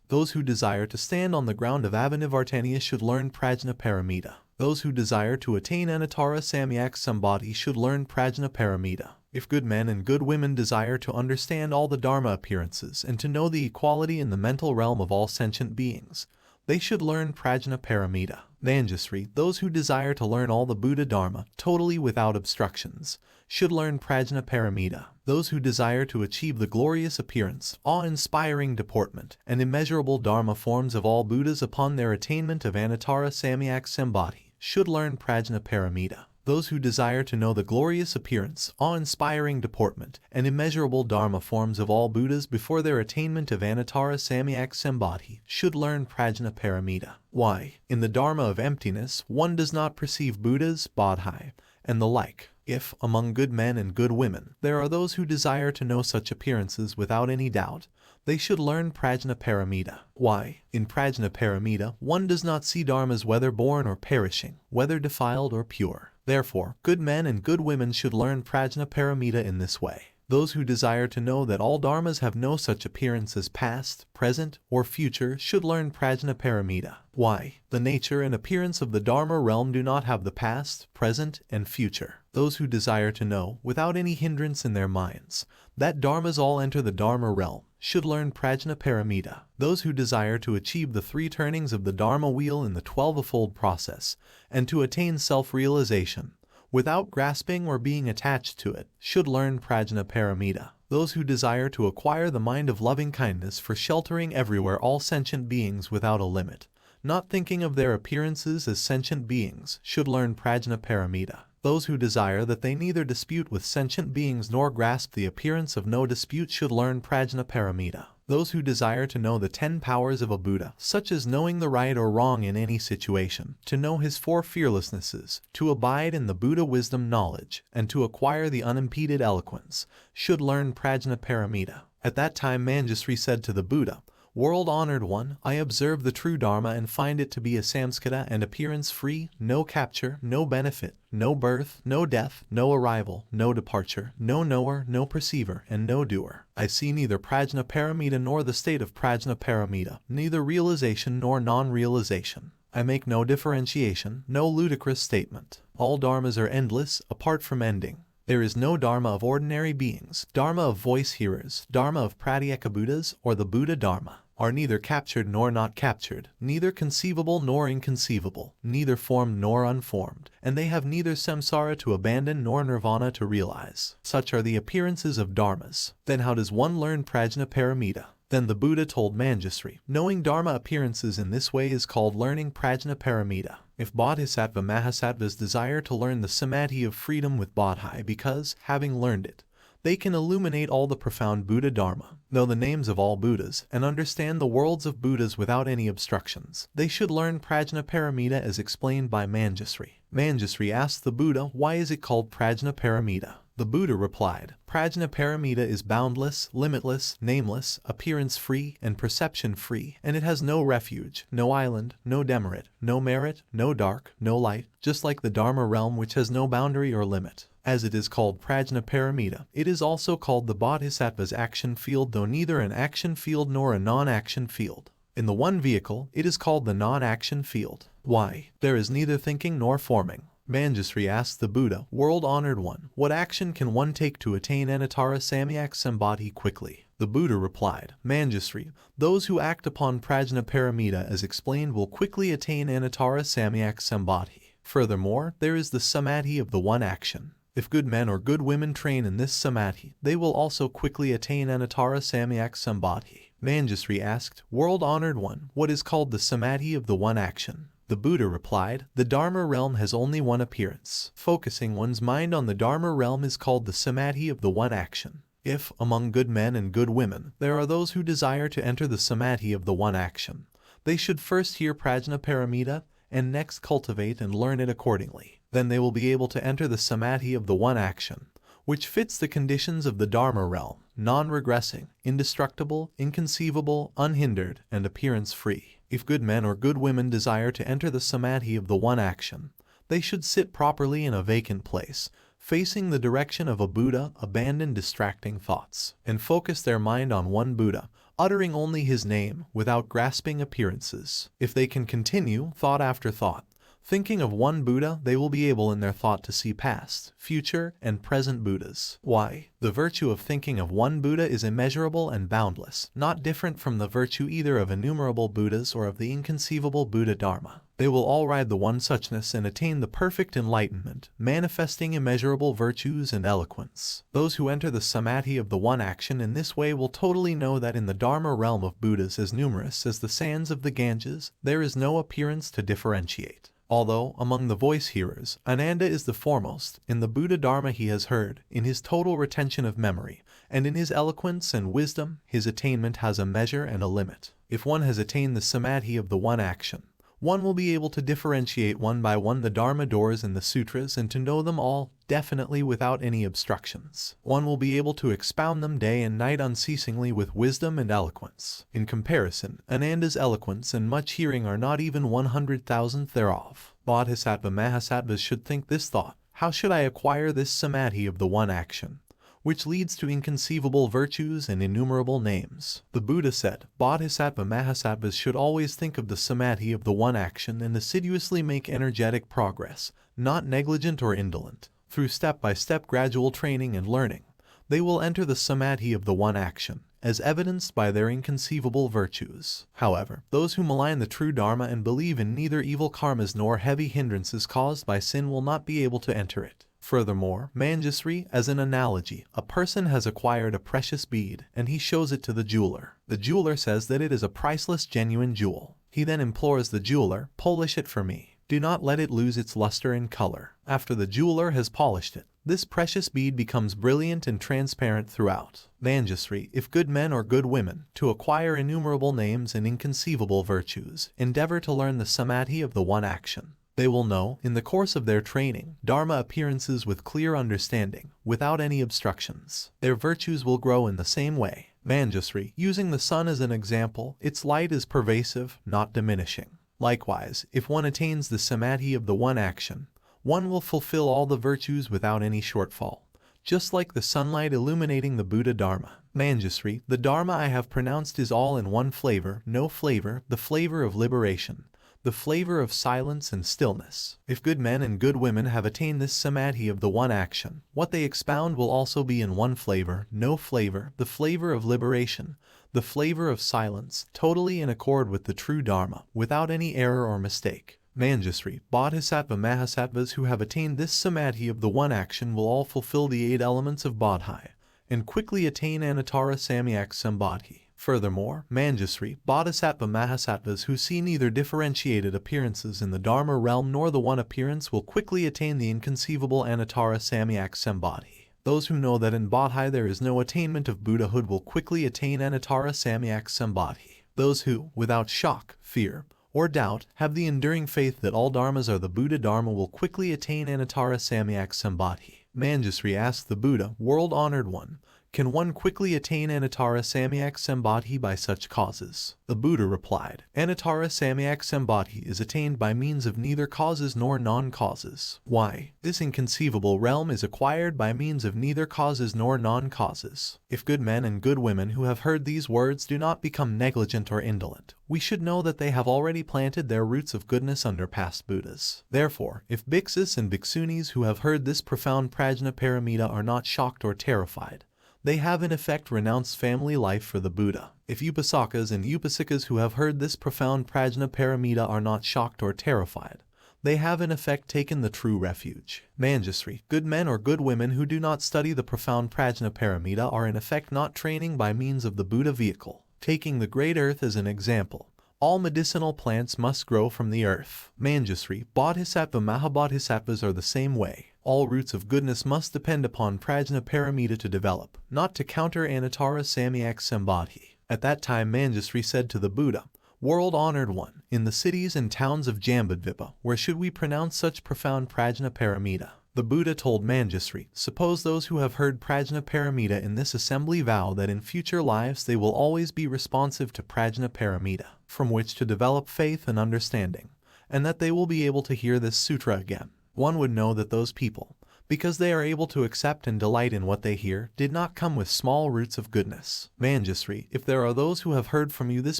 Those who desire to stand on the ground of Abhinavartaniya should learn Prajnaparamita. Those who desire to attain Anuttara Samyak Sambodhi should learn Prajnaparamita. If good men and good women desire to understand all the Dharma appearances and to know the equality in the mental realm of all sentient beings, they should learn Prajnaparamita. Manjusri, those who desire to learn all the Buddha Dharma, totally without obstructions, should learn Prajnaparamita. Those who desire to achieve the glorious appearance, awe-inspiring deportment, and immeasurable Dharma forms of all Buddhas upon their attainment of Anuttara Samyak Sambodhi, should learn Prajnaparamita. Those who desire to know the glorious appearance, awe-inspiring deportment, and immeasurable Dharma forms of all Buddhas before their attainment of Anuttara Samyak Sambodhi should learn Prajnaparamita. Why, in the Dharma of emptiness, one does not perceive Buddhas, Bodhi, and the like. If, among good men and good women, there are those who desire to know such appearances without any doubt, they should learn Prajnaparamita. Why, in Prajnaparamita, one does not see dharmas whether born or perishing, whether defiled or pure. Therefore, good men and good women should learn Prajnaparamita in this way. Those who desire to know that all dharmas have no such appearance as past, present, or future should learn Prajnaparamita. Why, the nature and appearance of the Dharma realm do not have the past, present, and future. Those who desire to know, without any hindrance in their minds, that dharmas all enter the Dharma realm, should learn Prajnaparamita. Those who desire to achieve the 3 turnings of the Dharma wheel in the 12-fold process, and to attain self-realization, without grasping or being attached to it, should learn Prajnaparamita. Those who desire to acquire the mind of loving-kindness for sheltering everywhere all sentient beings without a limit, not thinking of their appearances as sentient beings, should learn Prajnaparamita. Those who desire that they neither dispute with sentient beings nor grasp the appearance of no dispute should learn Prajnaparamita. Those who desire to know the 10 powers of a Buddha, such as knowing the right or wrong in any situation, to know his 4 fearlessnesses, to abide in the Buddha wisdom knowledge, and to acquire the unimpeded eloquence, should learn Prajnaparamita. At that time Manjusri said to the Buddha, World-honored one, I observe the true Dharma and find it to be a samskara and appearance-free, no capture, no benefit, no birth, no death, no arrival, no departure, no knower, no perceiver, and no doer. I see neither Prajnaparamita nor the state of Prajnaparamita, neither realization nor non-realization. I make no differentiation, no ludicrous statement. All dharmas are endless, apart from ending. There is no dharma of ordinary beings, dharma of voice hearers, dharma of Pratyeka Buddhas, or the Buddha Dharma, are neither captured nor not captured, neither conceivable nor inconceivable, neither formed nor unformed, and they have neither samsara to abandon nor nirvana to realize. Such are the appearances of dharmas. Then how does one learn Prajnaparamita? Then the Buddha told Manjusri, knowing dharma appearances in this way is called learning Prajnaparamita. If Bodhisattva Mahasattvas desire to learn the samadhi of freedom with Bodhi because, having learned it, they can illuminate all the profound Buddha Dharma, know the names of all Buddhas, and understand the worlds of Buddhas without any obstructions, they should learn Prajnaparamita as explained by Manjusri. Manjusri asked the Buddha, why is it called Prajnaparamita? The Buddha replied, Prajnaparamita is boundless, limitless, nameless, appearance-free, and perception-free, and it has no refuge, no island, no demerit, no merit, no dark, no light, just like the Dharma realm which has no boundary or limit. As it is called Prajnaparamita, it is also called the Bodhisattva's action field, though neither an action field nor a non-action field. In the one vehicle, it is called the non-action field. Why? There is neither thinking nor forming. Manjusri asked the Buddha, World-honored one, what action can one take to attain Anuttara Samyak Sambodhi quickly? The Buddha replied, Manjusri, those who act upon Prajnaparamita as explained will quickly attain Anuttara Samyak Sambodhi. Furthermore, there is the samadhi of the one action. If good men or good women train in this samadhi, they will also quickly attain Anuttara Samyak Sambodhi. Manjusri asked, World-honored one, what is called the samadhi of the one action? The Buddha replied, the Dharma realm has only one appearance. Focusing one's mind on the Dharma realm is called the samadhi of the one action. If, among good men and good women, there are those who desire to enter the samadhi of the one action, they should first hear Prajnaparamita and next cultivate and learn it accordingly. Then they will be able to enter the samadhi of the one action, which fits the conditions of the Dharma realm, non-regressing, indestructible, inconceivable, unhindered, and appearance-free. If good men or good women desire to enter the samadhi of the one action, they should sit properly in a vacant place, facing the direction of a Buddha, abandon distracting thoughts, and focus their mind on one Buddha, uttering only his name without grasping appearances. If they can continue, thought after thought, thinking of one Buddha, they will be able in their thought to see past, future, and present Buddhas. Why? The virtue of thinking of one Buddha is immeasurable and boundless, not different from the virtue either of innumerable Buddhas or of the inconceivable Buddha Dharma. They will all ride the one suchness and attain the perfect enlightenment, manifesting immeasurable virtues and eloquence. Those who enter the samadhi of the one action in this way will totally know that in the Dharma realm of Buddhas as numerous as the sands of the Ganges, there is no appearance to differentiate. Although, among the voice hearers, Ananda is the foremost, in the Buddha Dharma he has heard, in his total retention of memory, and in his eloquence and wisdom, his attainment has a measure and a limit. If one has attained the samadhi of the one action, one will be able to differentiate one by one the Dharma doors in the sutras and to know them all definitely without any obstructions. One will be able to expound them day and night unceasingly with wisdom and eloquence. In comparison, Ananda's eloquence and much hearing are not even 100,000th thereof. Bodhisattva Mahasattvas should think this thought, how should I acquire this samadhi of the one action, which leads to inconceivable virtues and innumerable names? The Buddha said, Bodhisattva Mahasattvas should always think of the samadhi of the one action and assiduously make energetic progress, not negligent or indolent. Through step-by-step gradual training and learning, they will enter the samadhi of the one action, as evidenced by their inconceivable virtues. However, those who malign the true Dharma and believe in neither evil karmas nor heavy hindrances caused by sin will not be able to enter it. Furthermore, Manjusri, as an analogy, a person has acquired a precious bead, and he shows it to the jeweler. The jeweler says that it is a priceless genuine jewel. He then implores the jeweler, polish it for me. Do not let it lose its luster and color. After the jeweler has polished it, this precious bead becomes brilliant and transparent throughout. Manjusri, if good men or good women, to acquire innumerable names and inconceivable virtues, endeavor to learn the samadhi of the one action, they will know, in the course of their training, Dharma appearances with clear understanding, without any obstructions. Their virtues will grow in the same way. Manjusri, using the sun as an example, its light is pervasive, not diminishing. Likewise, if one attains the samadhi of the one action, one will fulfill all the virtues without any shortfall, just like the sunlight illuminating the Buddha Dharma. Manjusri, the Dharma I have pronounced is all in one flavor, no flavor, the flavor of liberation, the flavor of silence and stillness. If good men and good women have attained this samadhi of the one action, what they expound will also be in one flavor, no flavor, the flavor of liberation, the flavor of silence, totally in accord with the true Dharma, without any error or mistake. Manjusri, Bodhisattva Mahasattvas who have attained this samadhi of the one action will all fulfill the 8 elements of Bodhi, and quickly attain Anuttara Samyak Sambodhi. Furthermore, Manjusri, Bodhisattva Mahasattvas who see neither differentiated appearances in the Dharma realm nor the one appearance will quickly attain the inconceivable Anuttara Samyak Sambodhi. Those who know that in Bodhi there is no attainment of Buddhahood will quickly attain Anuttara Samyak Sambodhi. Those who, without shock, fear, or doubt, have the enduring faith that all dharmas are the Buddha Dharma will quickly attain Anuttara Samyak Sambodhi. Manjusri asked the Buddha, World-honored one, Can one quickly attain Anuttara Samyak Sambodhi by such causes? The Buddha replied, Anuttara Samyak Sambodhi is attained by means of neither causes nor non-causes. Why? This inconceivable realm is acquired by means of neither causes nor non-causes. If good men and good women who have heard these words do not become negligent or indolent, we should know that they have already planted their roots of goodness under past Buddhas. Therefore, if bhiksus and bhiksunis who have heard this profound Prajnaparamita are not shocked or terrified, they have in effect renounced family life for the Buddha. If upasakas and upasikas who have heard this profound Prajnaparamita are not shocked or terrified, they have in effect taken the true refuge. Manjusri, good men or good women who do not study the profound Prajnaparamita are in effect not training by means of the Buddha vehicle. Taking the great earth as an example, all medicinal plants must grow from the earth. Manjusri, Bodhisattva Mahabodhisattvas are the same way. All roots of goodness must depend upon Prajnaparamita to develop, not to counter Anuttara Samyak Sambodhi. At that time Manjusri said to the Buddha, World-honored one, in the cities and towns of Jambudvipa, where should we pronounce such profound Prajnaparamita? The Buddha told Manjusri, suppose those who have heard Prajnaparamita in this assembly vow that in future lives they will always be responsive to Prajnaparamita, from which to develop faith and understanding, and that they will be able to hear this sutra again. One would know that those people, because they are able to accept and delight in what they hear, did not come with small roots of goodness. Manjusri, if there are those who have heard from you this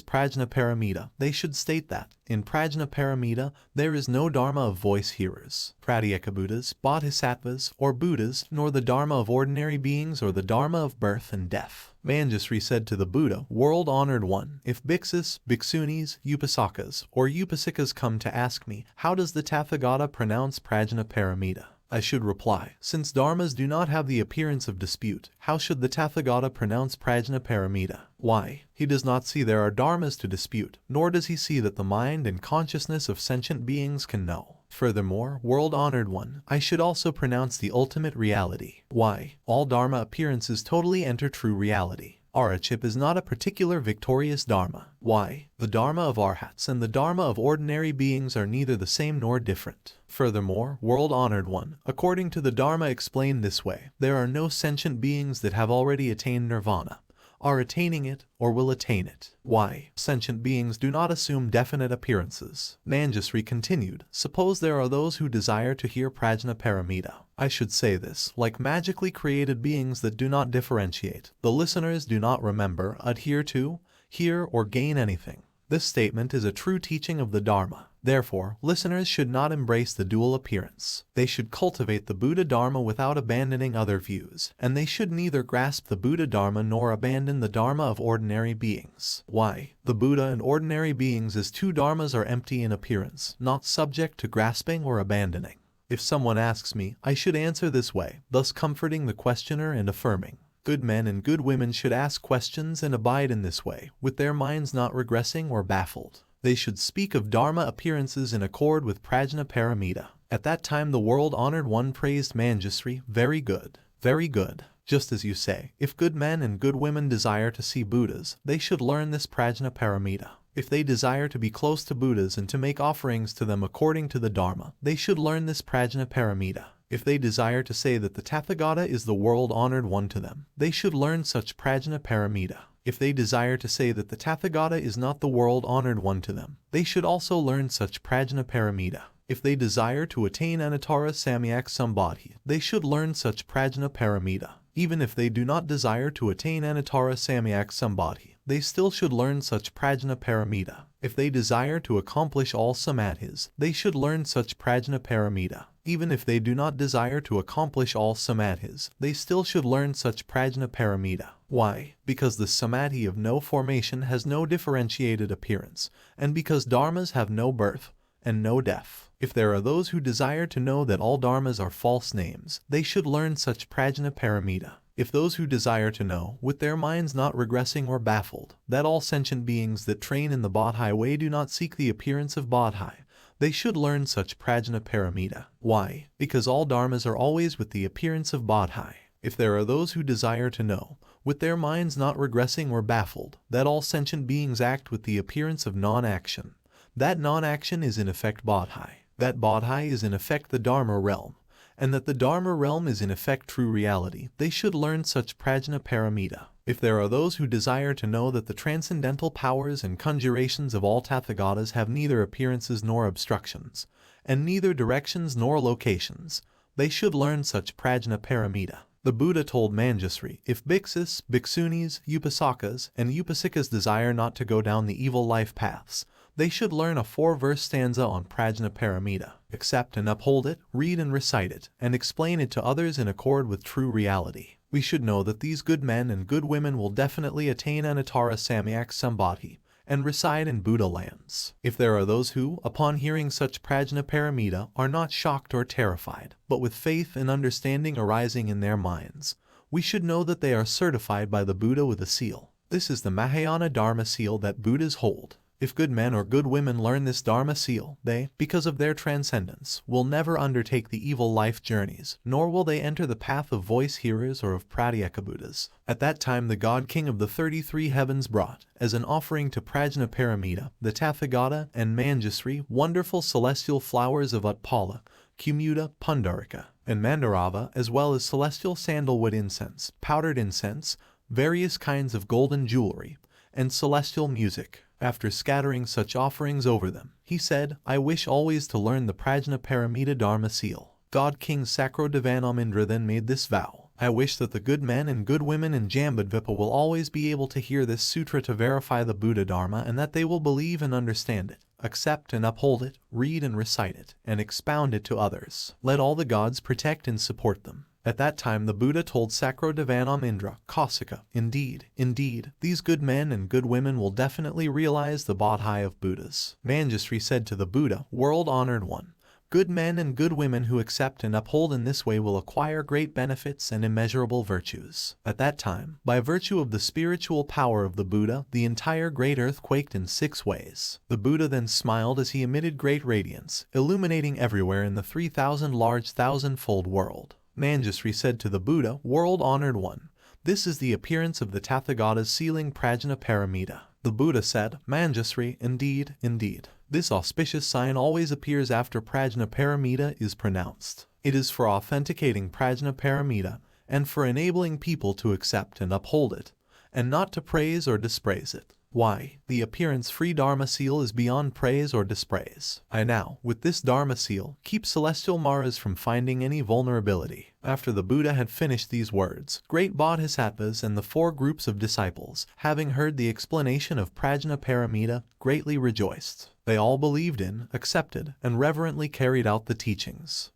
Prajnaparamita, they should state that, in Prajnaparamita, there is no dharma of voice hearers, Pratyeka Buddhas, Bodhisattvas, or Buddhas, nor the dharma of ordinary beings or the dharma of birth and death. Manjusri said to the Buddha, World-honored one, if bhiksus, bhiksunis, upasakas, or upasikas come to ask me, how does the Tathagata pronounce Prajnaparamita? I should reply, since dharmas do not have the appearance of dispute, how should the Tathagata pronounce Prajnaparamita? Why? He does not see there are dharmas to dispute, nor does he see that the mind and consciousness of sentient beings can know. Furthermore, world-honored one, I should also pronounce the ultimate reality. Why? All dharma appearances totally enter true reality. Arahantship is not a particular victorious dharma. Why? The dharma of arhats and the dharma of ordinary beings are neither the same nor different. Furthermore, world-honored one, according to the dharma explained this way, there are no sentient beings that have already attained nirvana, are attaining it, or will attain it. Why? Sentient beings do not assume definite appearances. Manjusri continued, suppose there are those who desire to hear Prajnaparamita. I should say this, like magically created beings that do not differentiate. The listeners do not remember, adhere to, hear, or gain anything. This statement is a true teaching of the Dharma. Therefore, listeners should not embrace the dual appearance. They should cultivate the Buddha Dharma without abandoning other views, and they should neither grasp the Buddha Dharma nor abandon the Dharma of ordinary beings. Why? The Buddha and ordinary beings as two Dharmas are empty in appearance, not subject to grasping or abandoning. If someone asks me, I should answer this way, thus comforting the questioner and affirming. Good men and good women should ask questions and abide in this way, with their minds not regressing or baffled. They should speak of Dharma appearances in accord with Prajnaparamita. At that time the world-honored one praised Manjusri, very good, very good. Just as you say, if good men and good women desire to see Buddhas, they should learn this Prajnaparamita. If they desire to be close to Buddhas and to make offerings to them according to the Dharma, they should learn this Prajnaparamita. If they desire to say that the Tathagata is the world-honored one to them, they should learn such Prajnaparamita. If they desire to say that the Tathagata is not the world-honored one to them, they should also learn such Prajnaparamita. If they desire to attain Anuttara Samyak Sambodhi, they should learn such Prajnaparamita. Even if they do not desire to attain Anuttara Samyak Sambodhi, they still should learn such Prajnaparamita. If they desire to accomplish all samadhis, they should learn such Prajnaparamita. Even if they do not desire to accomplish all samadhis, they still should learn such Prajnaparamita. Why? Because the samadhi of no formation has no differentiated appearance, and because dharmas have no birth and no death. If there are those who desire to know that all dharmas are false names, they should learn such Prajnaparamita. If those who desire to know, with their minds not regressing or baffled, that all sentient beings that train in the Bodhi way do not seek the appearance of Bodhi, they should learn such Prajnaparamita. Why? Because all dharmas are always with the appearance of Bodhi. If there are those who desire to know, with their minds not regressing or baffled, that all sentient beings act with the appearance of non-action, that non-action is in effect Bodhi. That Bodhi is in effect the Dharma realm, and that the Dharma realm is in effect true reality, they should learn such Prajnaparamita. If there are those who desire to know that the transcendental powers and conjurations of all Tathagatas have neither appearances nor obstructions, and neither directions nor locations, they should learn such Prajnaparamita. The Buddha told Manjusri, if bhiksus, bhiksunis, upasakas, and upasikas desire not to go down the evil life paths, they should learn a 4-verse stanza on Prajnaparamita, accept and uphold it, read and recite it, and explain it to others in accord with true reality. We should know that these good men and good women will definitely attain Anuttara Samyak Sambodhi and reside in Buddha lands. If there are those who, upon hearing such Prajnaparamita, are not shocked or terrified, but with faith and understanding arising in their minds, we should know that they are certified by the Buddha with a seal. This is the Mahayana Dharma seal that Buddhas hold. If good men or good women learn this Dharma seal, they, because of their transcendence, will never undertake the evil life journeys, nor will they enter the path of voice hearers or of Pratyeka Buddhas. At that time the God King of the 33 heavens brought, as an offering to Prajnaparamita, the Tathagata and Manjusri, wonderful celestial flowers of Utpala, Kumuda, Pundarika, and Mandarava, as well as celestial sandalwood incense, powdered incense, various kinds of golden jewelry, and celestial music. After scattering such offerings over them, he said, I wish always to learn the Prajnaparamita Dharma seal. God King Sakrodevanamindra then made this vow. I wish that the good men and good women in Jambudvipa will always be able to hear this sutra to verify the Buddha Dharma, and that they will believe and understand it, accept and uphold it, read and recite it, and expound it to others. Let all the gods protect and support them. At that time the Buddha told Sakrodevanamindra, Kausika, indeed, these good men and good women will definitely realize the Bodhi of Buddhas. Manjusri said to the Buddha, World-honored one, good men and good women who accept and uphold in this way will acquire great benefits and immeasurable virtues. At that time, by virtue of the spiritual power of the Buddha, the entire great earth quaked in 6 ways. The Buddha then smiled as he emitted great radiance, illuminating everywhere in the 3,000 large thousand-fold world. Manjusri said to the Buddha, World-honored one, this is the appearance of the Tathagatas sealing Prajnaparamita. The Buddha said, Manjusri, indeed. This auspicious sign always appears after Prajnaparamita is pronounced. It is for authenticating Prajnaparamita and for enabling people to accept and uphold it, and not to praise or dispraise it. Why, the appearance-free Dharma seal is beyond praise or dispraise. I now, with this Dharma seal, keep celestial Maras from finding any vulnerability. After the Buddha had finished these words, great Bodhisattvas and the 4 groups of disciples, having heard the explanation of Prajnaparamita, greatly rejoiced. They all believed in, accepted, and reverently carried out the teachings.